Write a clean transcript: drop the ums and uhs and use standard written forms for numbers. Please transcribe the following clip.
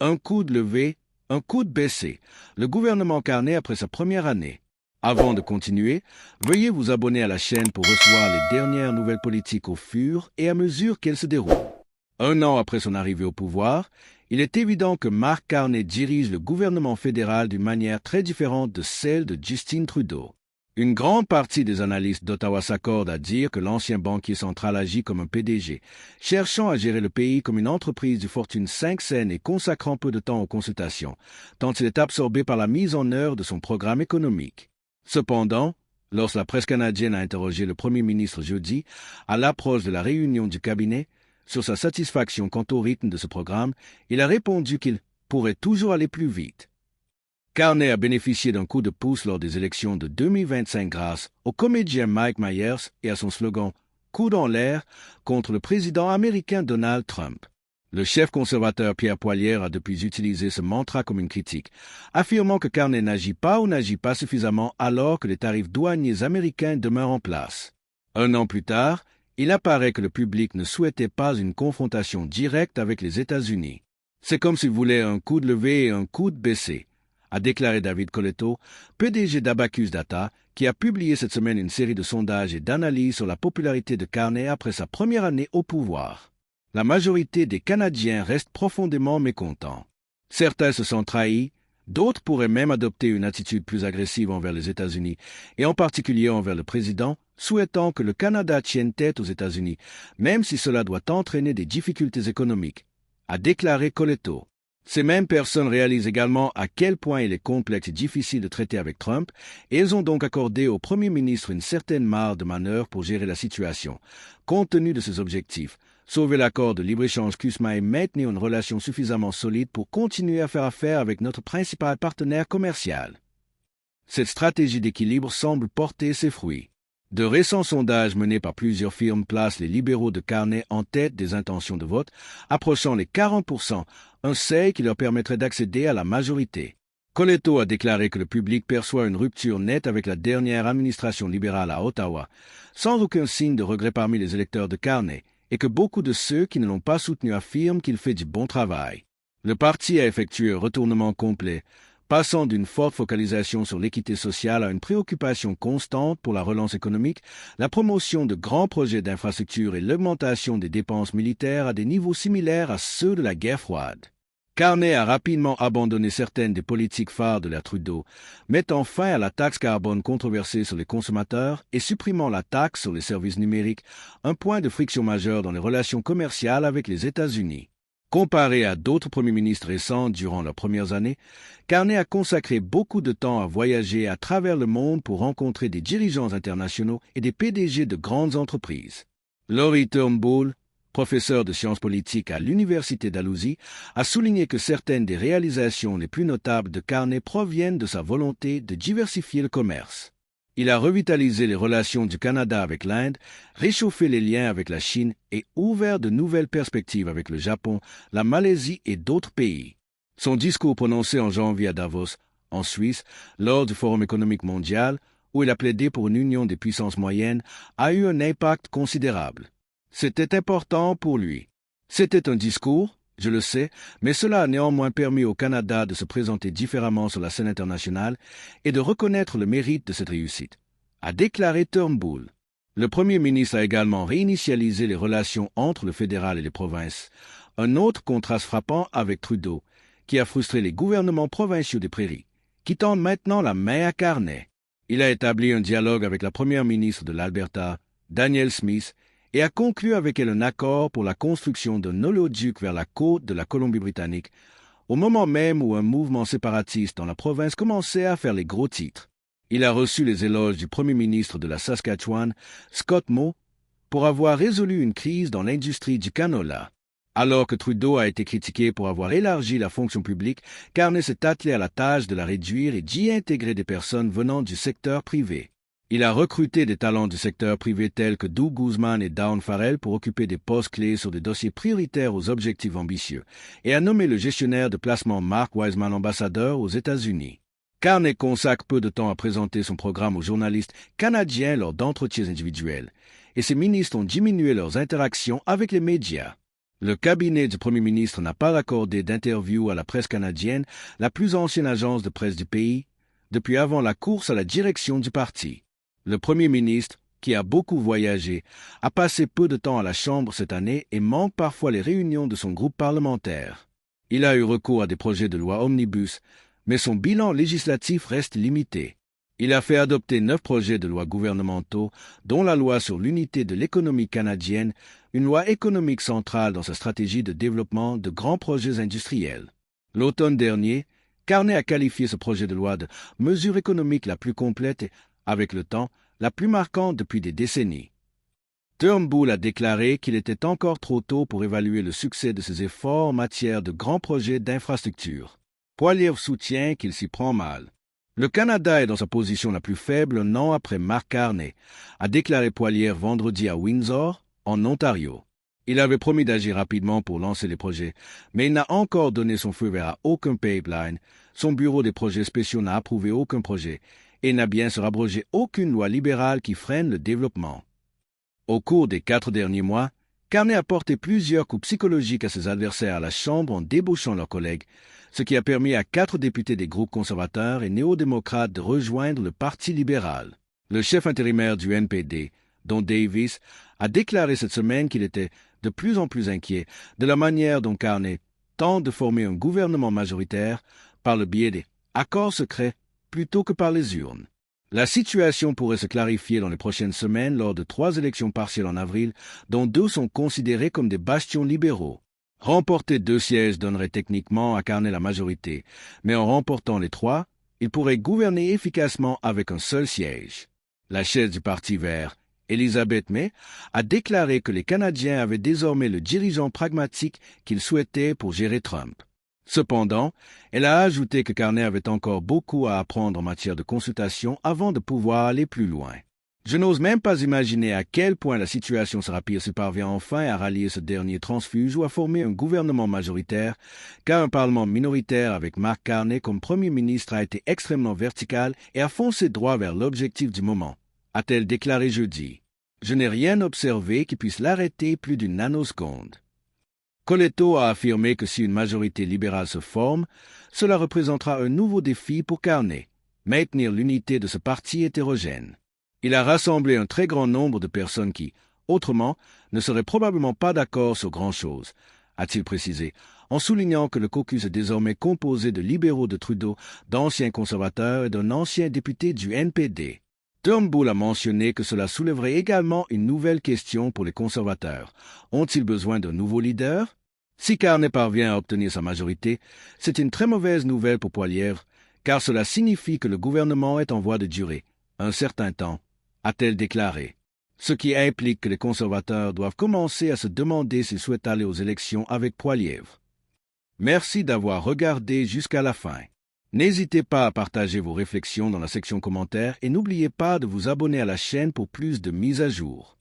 Un coup de levé, un coup de baissé. Le gouvernement Carney après sa première année. Avant de continuer, veuillez vous abonner à la chaîne pour recevoir les dernières nouvelles politiques au fur et à mesure qu'elles se déroulent. Un an après son arrivée au pouvoir, il est évident que Mark Carney dirige le gouvernement fédéral d'une manière très différente de celle de Justin Trudeau. Une grande partie des analystes d'Ottawa s'accordent à dire que l'ancien banquier central agit comme un PDG, cherchant à gérer le pays comme une entreprise de fortune 5 cents et consacrant peu de temps aux consultations, tant il est absorbé par la mise en œuvre de son programme économique. Cependant, lorsque la presse canadienne a interrogé le premier ministre jeudi, à l'approche de la réunion du cabinet, sur sa satisfaction quant au rythme de ce programme, il a répondu qu'il pourrait toujours aller plus vite. Carney a bénéficié d'un coup de pouce lors des élections de 2025 grâce au comédien Mike Myers et à son slogan « Coup dans l'air » contre le président américain Donald Trump. Le chef conservateur Pierre Poilievre a depuis utilisé ce mantra comme une critique, affirmant que Carney n'agit pas ou n'agit pas suffisamment alors que les tarifs douaniers américains demeurent en place. Un an plus tard, il apparaît que le public ne souhaitait pas une confrontation directe avec les États-Unis. C'est comme s'il voulait un coup de levé et un coup de baissé, a déclaré David Coletto, PDG d'Abacus Data, qui a publié cette semaine une série de sondages et d'analyses sur la popularité de Carney après sa première année au pouvoir. La majorité des Canadiens restent profondément mécontents. Certains se sentent trahis, d'autres pourraient même adopter une attitude plus agressive envers les États-Unis, et en particulier envers le président, souhaitant que le Canada tienne tête aux États-Unis, même si cela doit entraîner des difficultés économiques, a déclaré Coletto. Ces mêmes personnes réalisent également à quel point il est complexe et difficile de traiter avec Trump, et elles ont donc accordé au Premier ministre une certaine marge de manœuvre pour gérer la situation, compte tenu de ses objectifs, sauver l'accord de libre-échange CUSMA et maintenir une relation suffisamment solide pour continuer à faire affaire avec notre principal partenaire commercial. Cette stratégie d'équilibre semble porter ses fruits. De récents sondages menés par plusieurs firmes placent les libéraux de Carney en tête des intentions de vote, approchant les 40%, un seuil qui leur permettrait d'accéder à la majorité. Coletto a déclaré que le public perçoit une rupture nette avec la dernière administration libérale à Ottawa, sans aucun signe de regret parmi les électeurs de Carney, et que beaucoup de ceux qui ne l'ont pas soutenu affirment qu'il fait du bon travail. Le parti a effectué un retournement complet, passant d'une forte focalisation sur l'équité sociale à une préoccupation constante pour la relance économique, la promotion de grands projets d'infrastructure et l'augmentation des dépenses militaires à des niveaux similaires à ceux de la guerre froide. Carney a rapidement abandonné certaines des politiques phares de l'ère Trudeau, mettant fin à la taxe carbone controversée sur les consommateurs et supprimant la taxe sur les services numériques, un point de friction majeur dans les relations commerciales avec les États-Unis. Comparé à d'autres premiers ministres récents durant leurs premières années, Carney a consacré beaucoup de temps à voyager à travers le monde pour rencontrer des dirigeants internationaux et des PDG de grandes entreprises. Laurie Turnbull, professeur de sciences politiques à l'Université Dalhousie, a souligné que certaines des réalisations les plus notables de Carney proviennent de sa volonté de diversifier le commerce. Il a revitalisé les relations du Canada avec l'Inde, réchauffé les liens avec la Chine et ouvert de nouvelles perspectives avec le Japon, la Malaisie et d'autres pays. Son discours prononcé en janvier à Davos, en Suisse, lors du Forum économique mondial, où il a plaidé pour une union des puissances moyennes, a eu un impact considérable. C'était important pour lui. C'était un discours, je le sais, mais cela a néanmoins permis au Canada de se présenter différemment sur la scène internationale et de reconnaître le mérite de cette réussite, a déclaré Turnbull. Le Premier ministre a également réinitialisé les relations entre le fédéral et les provinces, un autre contraste frappant avec Trudeau, qui a frustré les gouvernements provinciaux des Prairies, qui tendent maintenant la main à Carney. Il a établi un dialogue avec la première ministre de l'Alberta, Danielle Smith, et a conclu avec elle un accord pour la construction d'un oléoduc vers la côte de la Colombie-Britannique, au moment même où un mouvement séparatiste dans la province commençait à faire les gros titres. Il a reçu les éloges du premier ministre de la Saskatchewan, Scott Moe, pour avoir résolu une crise dans l'industrie du canola. Alors que Trudeau a été critiqué pour avoir élargi la fonction publique, Carney s'est attelé à la tâche de la réduire et d'y intégrer des personnes venant du secteur privé. Il a recruté des talents du secteur privé tels que Doug Guzman et Dawn Farrell pour occuper des postes clés sur des dossiers prioritaires aux objectifs ambitieux et a nommé le gestionnaire de placement Mark Wiseman ambassadeur aux États-Unis. Carney consacre peu de temps à présenter son programme aux journalistes canadiens lors d'entretiens individuels, et ses ministres ont diminué leurs interactions avec les médias. Le cabinet du Premier ministre n'a pas accordé d'interview à la presse canadienne, la plus ancienne agence de presse du pays, depuis avant la course à la direction du parti. Le Premier ministre, qui a beaucoup voyagé, a passé peu de temps à la Chambre cette année et manque parfois les réunions de son groupe parlementaire. Il a eu recours à des projets de loi omnibus, mais son bilan législatif reste limité. Il a fait adopter 9 projets de loi gouvernementaux, dont la loi sur l'unité de l'économie canadienne, une loi économique centrale dans sa stratégie de développement de grands projets industriels. L'automne dernier, Carney a qualifié ce projet de loi de mesure économique la plus complète et, avec le temps, la plus marquante depuis des décennies. Turnbull a déclaré qu'il était encore trop tôt pour évaluer le succès de ses efforts en matière de grands projets d'infrastructure. Poilievre soutient qu'il s'y prend mal. Le Canada est dans sa position la plus faible un an après Mark Carney, a déclaré Poilievre vendredi à Windsor, en Ontario. Il avait promis d'agir rapidement pour lancer les projets, mais il n'a encore donné son feu vert à aucun pipeline, son bureau des projets spéciaux n'a approuvé aucun projet, et n'a bien sûr abrogé aucune loi libérale qui freine le développement. Au cours des 4 derniers mois, Carney a porté plusieurs coups psychologiques à ses adversaires à la Chambre en débauchant leurs collègues, ce qui a permis à 4 députés des groupes conservateurs et néo-démocrates de rejoindre le Parti libéral. Le chef intérimaire du NPD, Don Davis, a déclaré cette semaine qu'il était de plus en plus inquiet de la manière dont Carney tente de former un gouvernement majoritaire par le biais des accords secrets plutôt que par les urnes. La situation pourrait se clarifier dans les prochaines semaines lors de 3 élections partielles en avril, dont 2 sont considérées comme des bastions libéraux. Remporter 2 sièges donnerait techniquement à Carney la majorité, mais en remportant les 3, il pourrait gouverner efficacement avec un seul siège. La chef du Parti vert, Elizabeth May, a déclaré que les Canadiens avaient désormais le dirigeant pragmatique qu'ils souhaitaient pour gérer Trump. Cependant, elle a ajouté que Carney avait encore beaucoup à apprendre en matière de consultation avant de pouvoir aller plus loin. Je n'ose même pas imaginer à quel point la situation sera pire s'il parvient enfin à rallier ce dernier transfuge ou à former un gouvernement majoritaire, car un parlement minoritaire avec Mark Carney comme premier ministre a été extrêmement vertical et a foncé droit vers l'objectif du moment, a-t-elle déclaré jeudi. Je n'ai rien observé qui puisse l'arrêter plus d'une nanoseconde. Coletto a affirmé que si une majorité libérale se forme, cela représentera un nouveau défi pour Carney, maintenir l'unité de ce parti hétérogène. Il a rassemblé un très grand nombre de personnes qui, autrement, ne seraient probablement pas d'accord sur grand-chose, a-t-il précisé, en soulignant que le caucus est désormais composé de libéraux de Trudeau, d'anciens conservateurs et d'un ancien député du NPD. Turnbull a mentionné que cela soulèverait également une nouvelle question pour les conservateurs. Ont-ils besoin d'un nouveau leader? Si Carney parvient à obtenir sa majorité, c'est une très mauvaise nouvelle pour Poilievre, car cela signifie que le gouvernement est en voie de durer un certain temps, a-t-elle déclaré. Ce qui implique que les conservateurs doivent commencer à se demander s'ils souhaitent aller aux élections avec Poilievre. Merci d'avoir regardé jusqu'à la fin. N'hésitez pas à partager vos réflexions dans la section commentaires et n'oubliez pas de vous abonner à la chaîne pour plus de mises à jour.